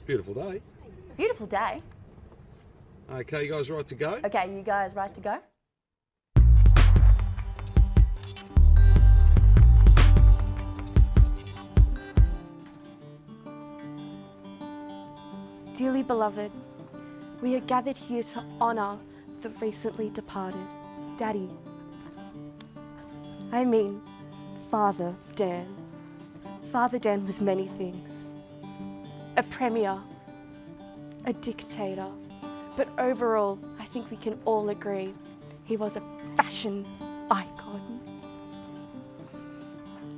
Beautiful day. Beautiful day. Okay, you guys right to go? Okay, you guys right to go? Dearly beloved, we are gathered here to honour the recently departed Daddy. I mean, Father Dan. Father Dan was many things. A premier, a dictator, but overall, I think we can all agree he was a fashion icon.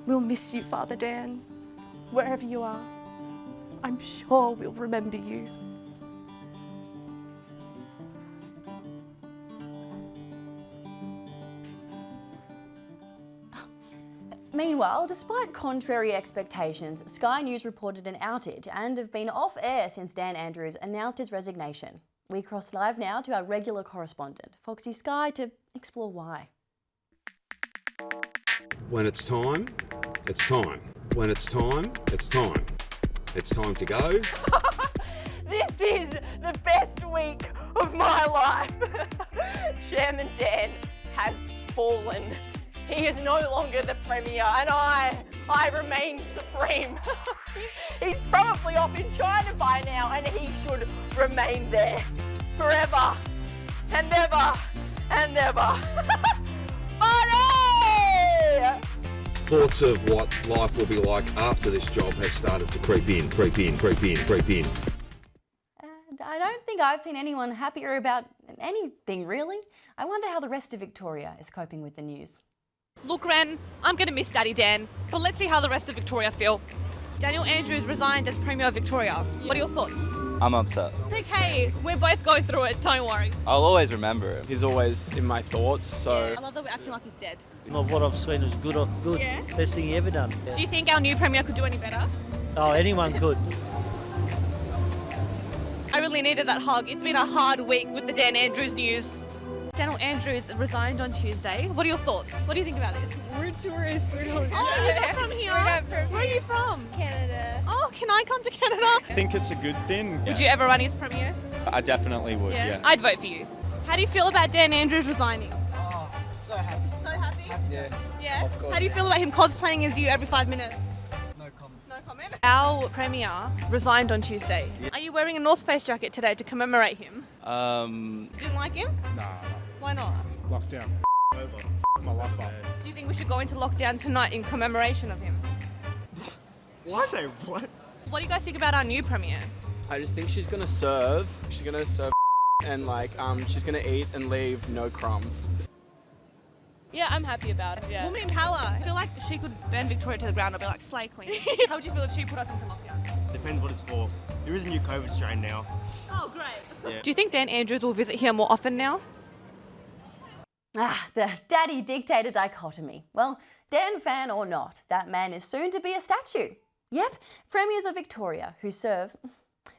We'll miss you, Father Dan, wherever you are. I'm sure we'll remember you. Meanwhile, despite contrary expectations, Sky News reported an outage and have been off air since Dan Andrews announced his resignation. We cross live now to our regular correspondent, Foxy Sky, to explore why. When it's time, it's time. When it's time, it's time. It's time to go. This is the best week of my life. Chairman Dan has fallen. He is no longer the Premier and I remain supreme. He's probably off in China by now and he should remain there forever and ever and ever. Money! Thoughts of what life will be like after this job have started to creep in. And I don't think I've seen anyone happier about anything, really. I wonder how the rest of Victoria is coping with the news. Look, Ren, I'm going to miss Daddy Dan, but let's see how the rest of Victoria feel. Daniel Andrews resigned as Premier of Victoria. What are your thoughts? I'm upset. Okay, we're both going through it, don't worry. I'll always remember him. He's always in my thoughts, so... I love that we're acting like he's dead. Of what I've seen is good. Yeah. Best thing he ever done. Yeah. Do you think our new Premier could do any better? Oh, anyone could. I really needed that hug. It's been a hard week with the Dan Andrews news. Daniel Andrews resigned on Tuesday. What are your thoughts? What do you think about this? We're tourists. We don't. Oh, you're not from here? We're not from Where are you from? Canada. Oh, can I come to Canada? I think it's a good thing. Would you ever run as Premier? I definitely would, yeah. I'd vote for you. How do you feel about Dan Andrews resigning? Oh, so happy. So happy? Yeah. Yeah? Of course. How do you feel about him cosplaying as you every 5 minutes? No comment. No comment? Our Premier resigned on Tuesday. Are you wearing a North Face jacket today to commemorate him? You didn't like him? Nah. Why not? Lockdown. Over. My life up. Do you think we should go into lockdown tonight in commemoration of him? What? Say what? What do you guys think about our new Premier? I just think she's gonna serve. She's gonna serve and she's gonna eat and leave no crumbs. Yeah, I'm happy about it. Yeah. Woman in power. I feel like she could burn Victoria to the ground or be like, slay queen. How would you feel if she put us into lockdown? Depends what it's for. There is a new COVID strain now. Oh, great. Yeah. Do you think Dan Andrews will visit here more often now? The daddy dictator dichotomy. Well, Dan fan or not, that man is soon to be a statue. Yep, Premiers of Victoria who serve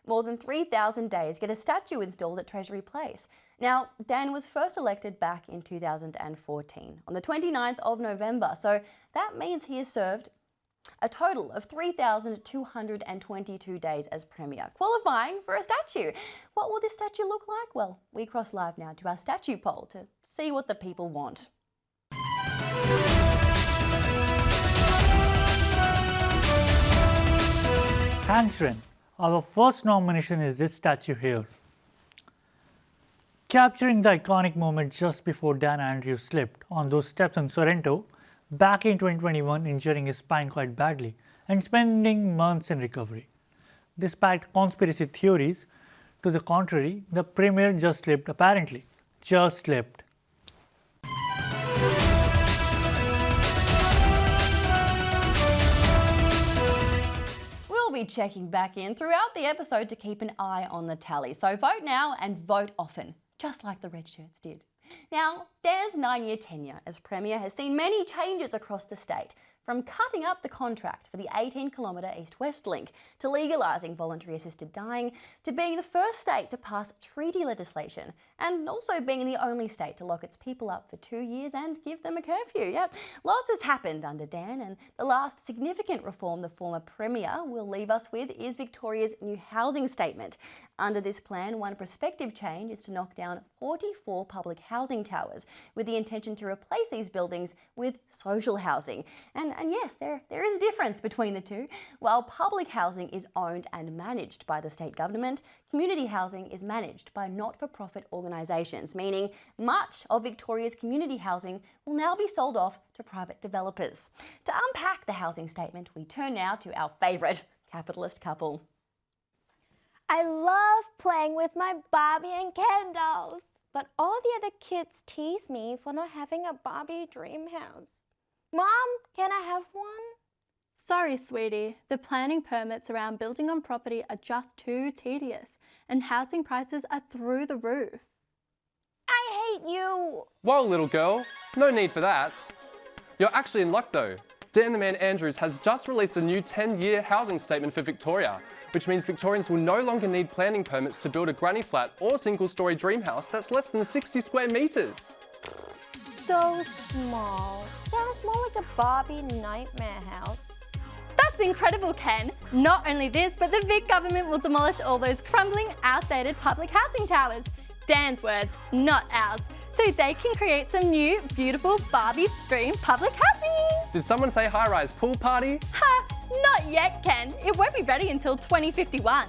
more than 3,000 days get a statue installed at Treasury Place. Now, Dan was first elected back in 2014 on the 29th of November, so that means he has served a total of 3,222 days as Premier, qualifying for a statue. What will this statue look like? Well, we cross live now to our statue poll to see what the people want. Thanks, Ren. Our first nomination is this statue here. Capturing the iconic moment just before Dan Andrews slipped on those steps in Sorrento back in 2021, injuring his spine quite badly and spending months in recovery. Despite conspiracy theories to the contrary, the Premier just slipped apparently. Just slipped. We'll be checking back in throughout the episode to keep an eye on the tally. So vote now and vote often, just like the Red Shirts did. Now, Dan's 9-year tenure as Premier has seen many changes across the state, from cutting up the contract for the 18-kilometre east-west link to legalising voluntary assisted dying to being the first state to pass treaty legislation and also being the only state to lock its people up for 2 years and give them a curfew. Yeah, lots has happened under Dan, and the last significant reform the former Premier will leave us with is Victoria's new housing statement. Under this plan, one prospective change is to knock down 44 public housing towers with the intention to replace these buildings with social housing. And yes, there is a difference between the two. While public housing is owned and managed by the state government, community housing is managed by not-for-profit organisations, meaning much of Victoria's community housing will now be sold off to private developers. To unpack the housing statement, we turn now to our favourite capitalist couple. I love playing with my Barbie and Ken dolls, but all the other kids tease me for not having a Barbie dream house. Mom, can I have one? Sorry, sweetie. The planning permits around building on property are just too tedious, and housing prices are through the roof. I hate you! Whoa, little girl. No need for that. You're actually in luck though. Dan the Man Andrews has just released a new 10-year housing statement for Victoria, which means Victorians will no longer need planning permits to build a granny flat or single-storey dream house that's less than 60 square metres. So small. Sounds more like a Barbie nightmare house. That's incredible, Ken. Not only this, but the Vic government will demolish all those crumbling, outdated public housing towers. Dan's words, not ours. So they can create some new, beautiful Barbie dream public housing. Did someone say high-rise pool party? Ha! Not yet, Ken. It won't be ready until 2051.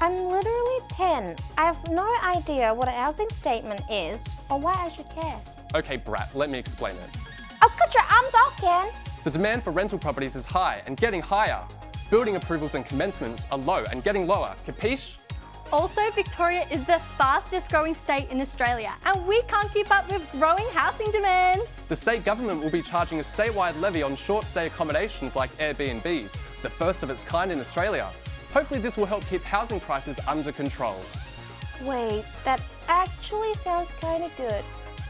I'm literally 10. I have no idea what a housing statement is or why I should care. Okay, Brat, let me explain it. Oh, cut your arms off, Ken. The demand for rental properties is high and getting higher. Building approvals and commencements are low and getting lower. Capiche? Also, Victoria is the fastest growing state in Australia, and we can't keep up with growing housing demands. The state government will be charging a statewide levy on short stay accommodations like Airbnbs, the first of its kind in Australia. Hopefully this will help keep housing prices under control. Wait, that actually sounds kind of good.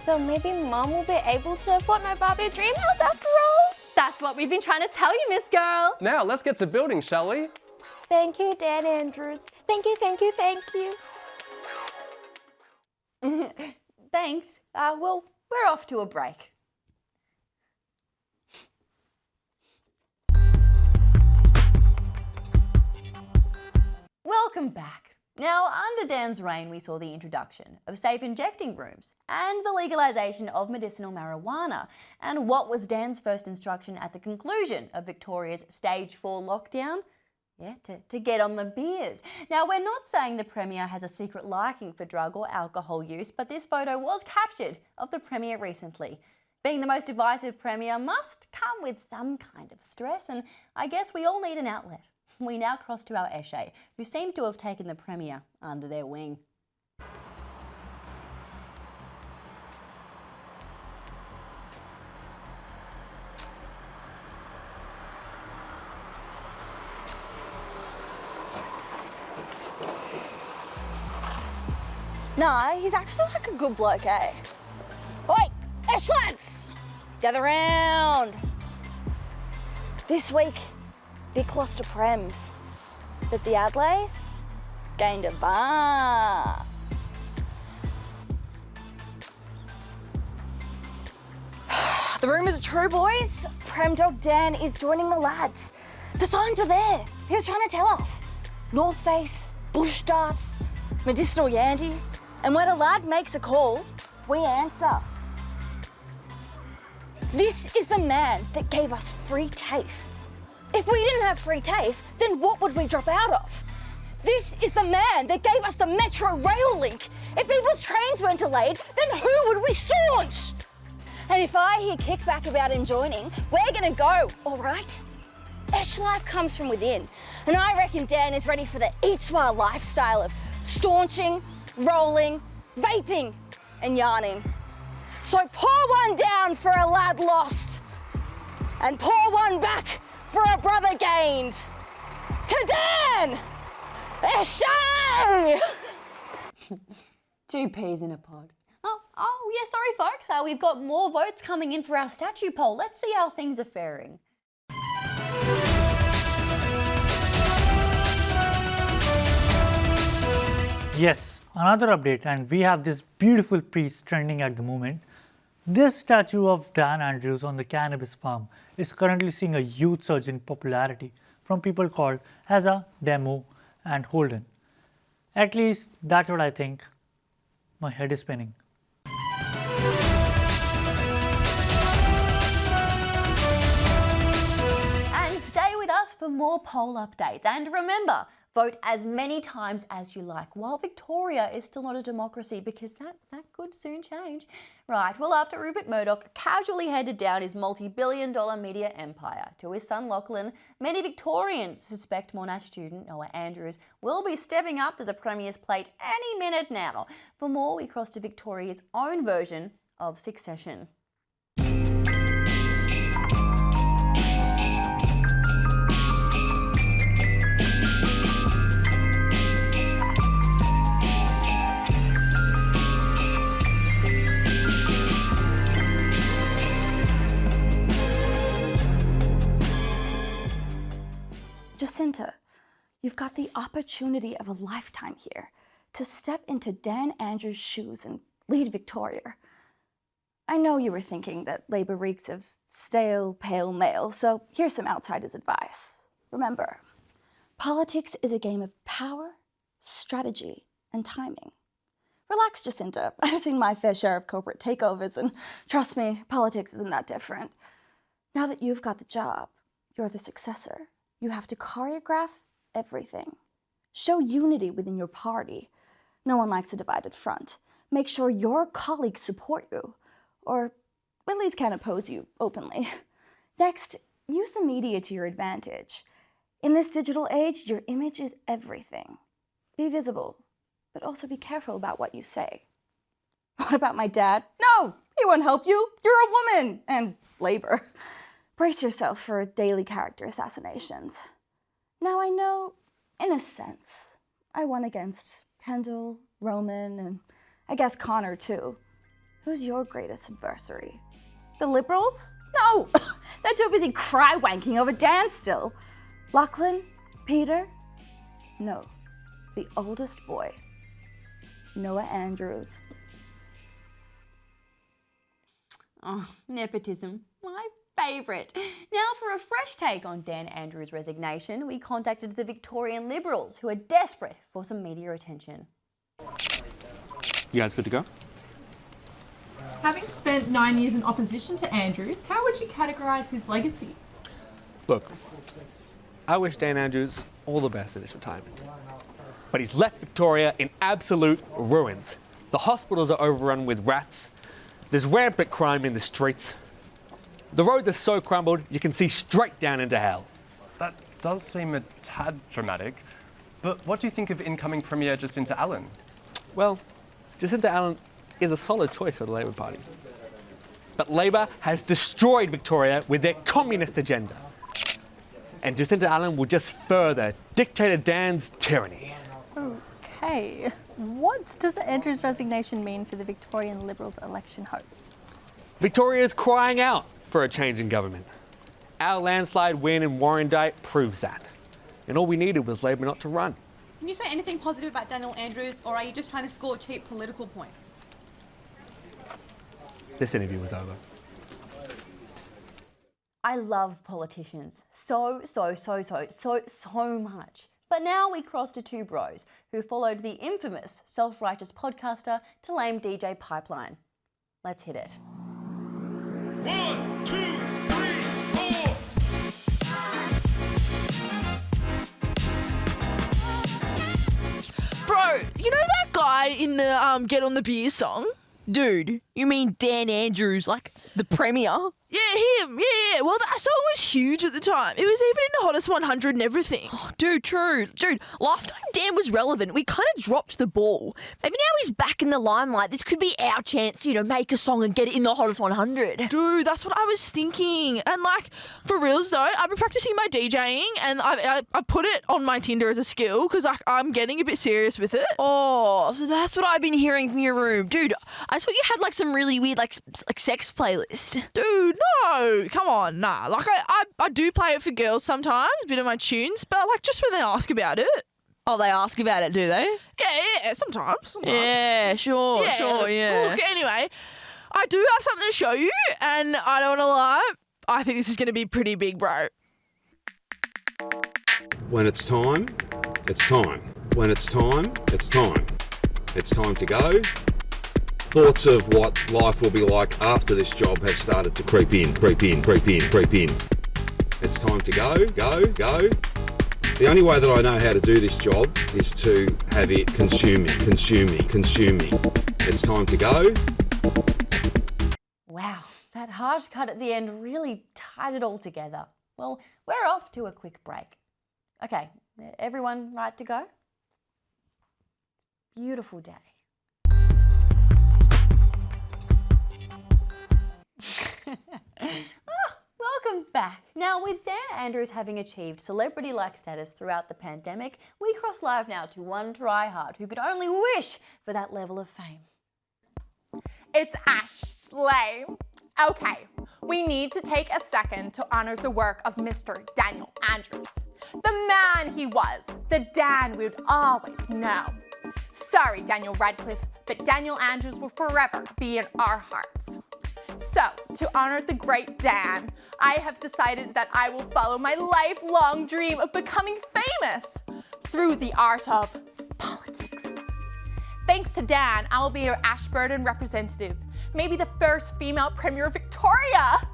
So maybe Mum will be able to afford my Barbie dream house after all? That's what we've been trying to tell you, Miss Girl. Now let's get to building, shall we? Thank you, Dan Andrews. Thank you, thank you, thank you. Thanks. Well, we're off to a break. Welcome back. Now, under Dan's reign, we saw the introduction of safe injecting rooms and the legalisation of medicinal marijuana. And what was Dan's first instruction at the conclusion of Victoria's Stage 4 lockdown? Yeah, to get on the beers. Now, we're not saying the Premier has a secret liking for drug or alcohol use, but this photo was captured of the Premier recently. Being the most divisive Premier must come with some kind of stress, and I guess we all need an outlet. We now cross to our Eshe, who seems to have taken the Premier under their wing. No, he's actually like a good bloke, eh? Oi, Ash lads! Gather round! This week, Vic lost to Prems, but the Adelays gained a bar. The rumours are true, boys. Prem Dog Dan is joining the lads. The signs were there. He was trying to tell us. North Face, bush darts, medicinal yandy. And when a lad makes a call, we answer. This is the man that gave us free TAFE. If we didn't have free TAFE, then what would we drop out of? This is the man that gave us the Metro Rail link. If people's trains weren't delayed, then who would we staunch? And if I hear kickback about him joining, we're gonna go, all right? Esh life comes from within, and I reckon Dan is ready for the Eat-Swar lifestyle of staunching, rolling, vaping, and yarning. So pour one down for a lad lost, and pour one back for a brother gained. To Dan! Eshe! 2 peas in a pod. Oh yeah, sorry folks, we've got more votes coming in for our statue poll. Let's see how things are faring. Yes, another update, and we have this beautiful piece trending at the moment. This statue of Dan Andrews on the cannabis farm is currently seeing a huge surge in popularity from people called Hazza, Demo, and Holden. At least that's what I think. My head is spinning. And stay with us for more poll updates. And remember, vote as many times as you like, while Victoria is still not a democracy, because that could soon change. Right, well, after Rupert Murdoch casually handed down his multi-billion-dollar media empire to his son Lachlan, many Victorians suspect Monash student Noah Andrews will be stepping up to the Premier's plate any minute now. For more, we cross to Victoria's own version of Succession. Jacinta, you've got the opportunity of a lifetime here to step into Dan Andrews' shoes and lead Victoria. I know you were thinking that Labour reeks of stale, pale male, so here's some outsider's advice. Remember, politics is a game of power, strategy, and timing. Relax, Jacinta. I've seen my fair share of corporate takeovers, and trust me, politics isn't that different. Now that you've got the job, you're the successor. You have to choreograph everything. Show unity within your party. No one likes a divided front. Make sure your colleagues support you, or at least can't oppose you openly. Next, use the media to your advantage. In this digital age, your image is everything. Be visible, but also be careful about what you say. What about my dad? No, he won't help you. You're a woman, and Labour. Brace yourself for daily character assassinations. Now I know, in a sense, I won against Kendall, Roman, and I guess Connor too. Who's your greatest adversary? The Liberals? No! They're too busy cry-wanking over Dan still. Lachlan? Peter? No. The oldest boy. Noah Andrews. Oh, nepotism. My favourite. Now, for a fresh take on Dan Andrews' resignation, we contacted the Victorian Liberals, who are desperate for some media attention. You guys good to go? Having spent 9 years in opposition to Andrews, how would you categorise his legacy? Look, I wish Dan Andrews all the best in his retirement. But he's left Victoria in absolute ruins. The hospitals are overrun with rats. There's rampant crime in the streets. The roads are so crumbled, you can see straight down into hell. That does seem a tad dramatic. But what do you think of incoming Premier Jacinta Allen? Well, Jacinta Allen is a solid choice for the Labor Party. But Labor has destroyed Victoria with their communist agenda. And Jacinta Allen will just further Dictator Dan's tyranny. Okay. What does the Andrews resignation mean for the Victorian Liberals' election hopes? Victoria's crying out for a change in government. Our landslide win in Warrandyte proves that. And all we needed was Labor not to run. Can you say anything positive about Daniel Andrews, or are you just trying to score cheap political points? This interview was over. I love politicians so much. But now we cross to two bros who followed the infamous self-righteous podcaster to lame DJ Pipeline. Let's hit it. 1, 2, 3, 4. Bro, you know that guy in the Get on the Beer song? Dude, you mean Dan Andrews, like the Premier? Yeah, him. Yeah. Well, that song was huge at the time. It was even in the Hottest 100 and everything. Oh, dude, true. Dude, last time Dan was relevant, we kind of dropped the ball. Maybe now he's back in the limelight. This could be our chance, make a song and get it in the Hottest 100. Dude, that's what I was thinking. And for reals though, I've been practicing my DJing and I put it on my Tinder as a skill because I'm getting a bit serious with it. Oh, so that's what I've been hearing from your room. Dude, I saw you had some really weird like sex playlist. Dude, No, come on, nah. Like I do play it for girls sometimes, a bit of my tunes, but like just when they ask about it. Oh, they ask about it, do they? Yeah, sometimes. Yeah, sure, yeah. Look, anyway, I do have something to show you, and I don't want to lie, I think this is going to be pretty big, bro. When it's time, it's time. When it's time, it's time. It's time to go. Thoughts of what life will be like after this job have started to creep in. It's time to go. The only way that I know how to do this job is to have it consume me. It's time to go. Wow, that harsh cut at the end really tied it all together. Well, we're off to a quick break. Okay, everyone right to go? Beautiful day. Welcome back. Now, with Dan Andrews having achieved celebrity-like status throughout the pandemic, we cross live now to one tryhard who could only wish for that level of fame. It's Ashley. Okay, we need to take a second to honor the work of Mr. Daniel Andrews. The man he was, the Dan we would always know. Sorry, Daniel Radcliffe, but Daniel Andrews will forever be in our hearts. So, to honor the great Dan, I have decided that I will follow my lifelong dream of becoming famous through the art of politics. Thanks to Dan, I will be your Ashburton representative, maybe the first female Premier of Victoria.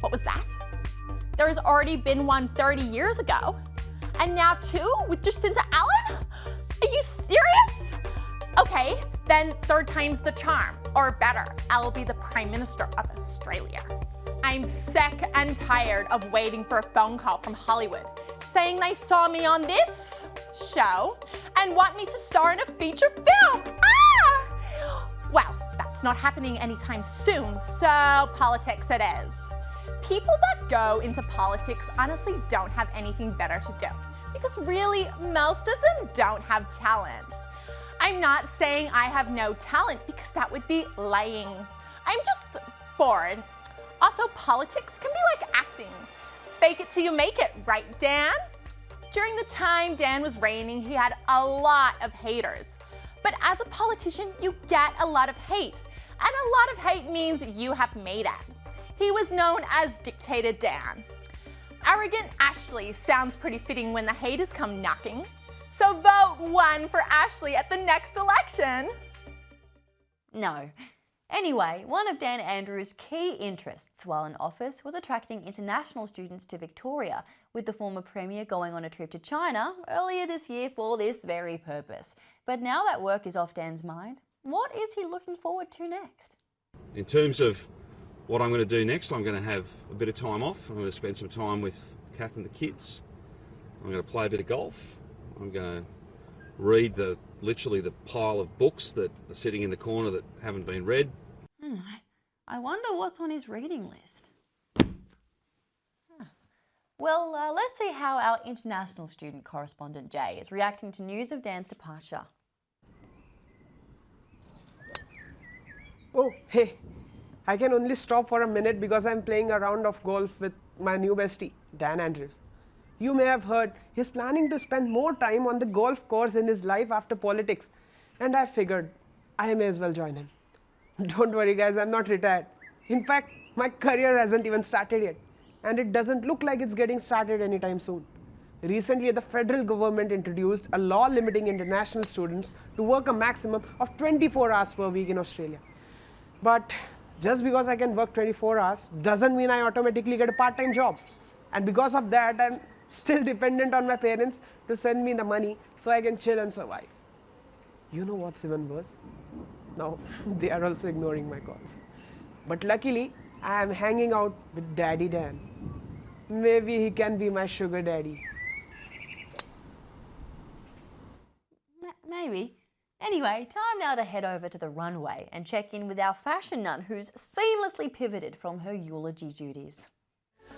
What was that? There has already been one 30 years ago, and now two with Jacinta Allen? Are you serious? Okay, then third time's the charm, or better, I will be the Prime Minister of Australia. I'm sick and tired of waiting for a phone call from Hollywood saying they saw me on this show and want me to star in a feature film. Well, that's not happening anytime soon, so politics it is. People that go into politics honestly don't have anything better to do, because really, most of them don't have talent. I'm not saying I have no talent, because that would be lying. I'm just bored. Also, politics can be like acting. Fake it till you make it, right, Dan? During the time Dan was reigning, he had a lot of haters. But as a politician, you get a lot of hate. And a lot of hate means you have made it. He was known as Dictator Dan. Arrogant Ashley sounds pretty fitting when the haters come knocking. So vote 1 for Ashley at the next election. No. Anyway, one of Dan Andrews' key interests while in office was attracting international students to Victoria, with the former Premier going on a trip to China earlier this year for this very purpose. But now that work is off Dan's mind, what is he looking forward to next? In terms of what I'm going to do next, I'm going to have a bit of time off. I'm going to spend some time with Kath and the kids. I'm going to play a bit of golf. I'm going to read literally the pile of books that are sitting in the corner that haven't been read. I wonder what's on his reading list. Well, let's see how our international student correspondent Jay is reacting to news of Dan's departure. Oh, hey. I can only stop for a minute because I'm playing a round of golf with my new bestie, Dan Andrews. You may have heard he's planning to spend more time on the golf course in his life after politics, and I figured I may as well join him. Don't worry guys, I'm not retired. In fact, my career hasn't even started yet, and it doesn't look like it's getting started anytime soon. Recently, the federal government introduced a law limiting international students to work a maximum of 24 hours per week in Australia. But just because I can work 24 hours doesn't mean I automatically get a part-time job. And because of that, I'm still dependent on my parents to send me the money so I can chill and survive. You know what's even worse? Now, they are also ignoring my calls. But luckily, I am hanging out with Daddy Dan. Maybe he can be my sugar daddy. Maybe. Anyway, time now to head over to the runway and check in with our fashion nun who's seamlessly pivoted from her eulogy duties.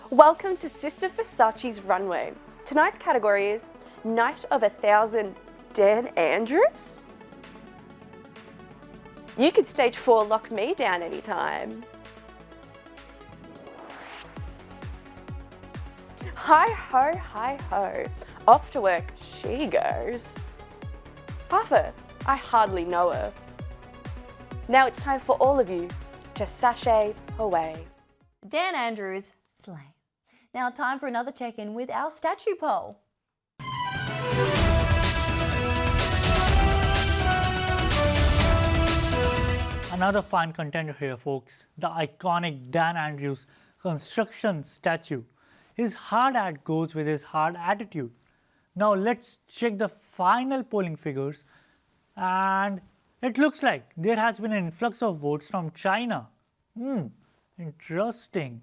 Welcome to Sister Versace's runway. Tonight's category is Night of 1,000 Dan Andrews. You could stage 4 lock me down anytime. Hi-ho, hi-ho. Off to work she goes. Papa, I hardly know her. Now it's time for all of you to sashay away. Dan Andrews, slay. Now time for another check-in with our statue poll. Another fine contender here, folks, the iconic Dan Andrews construction statue. His hard hat goes with his hard attitude. Now let's check the final polling figures, and it looks like there has been an influx of votes from China. Interesting.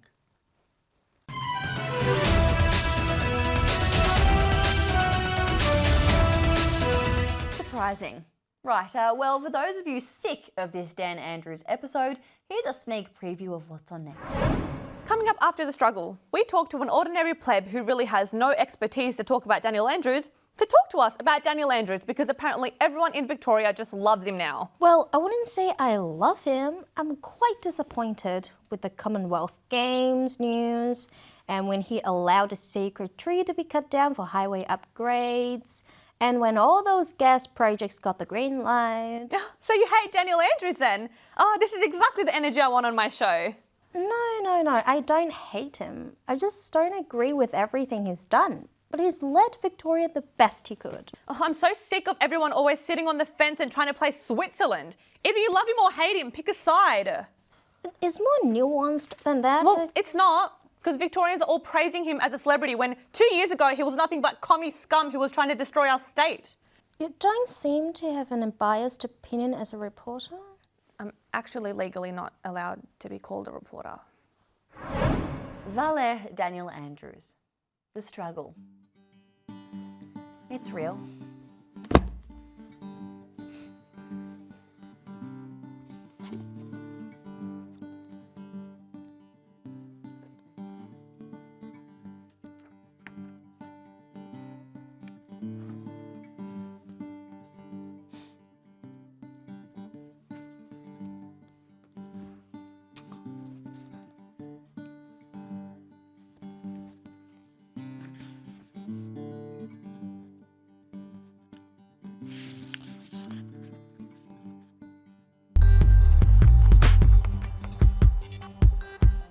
Surprising. Right, well, for those of you sick of this Dan Andrews episode, here's a sneak preview of what's on next. Coming up after the struggle, we talk to an ordinary pleb who really has no expertise to talk about Daniel Andrews to talk to us about Daniel Andrews, because apparently everyone in Victoria just loves him now. Well, I wouldn't say I love him. I'm quite disappointed with the Commonwealth Games news and when he allowed a sacred tree to be cut down for highway upgrades. And when all those gas projects got the green light. So you hate Daniel Andrews then? Oh, this is exactly the energy I want on my show. No, I don't hate him. I just don't agree with everything he's done. But he's led Victoria the best he could. Oh, I'm so sick of everyone always sitting on the fence and trying to play Switzerland. Either you love him or hate him, pick a side. It's more nuanced than that. Well, it's not. Because Victorians are all praising him as a celebrity when 2 years ago he was nothing but commie scum who was trying to destroy our state. You don't seem to have an unbiased opinion as a reporter. I'm actually legally not allowed to be called a reporter. Valer Daniel Andrews. The struggle. It's real.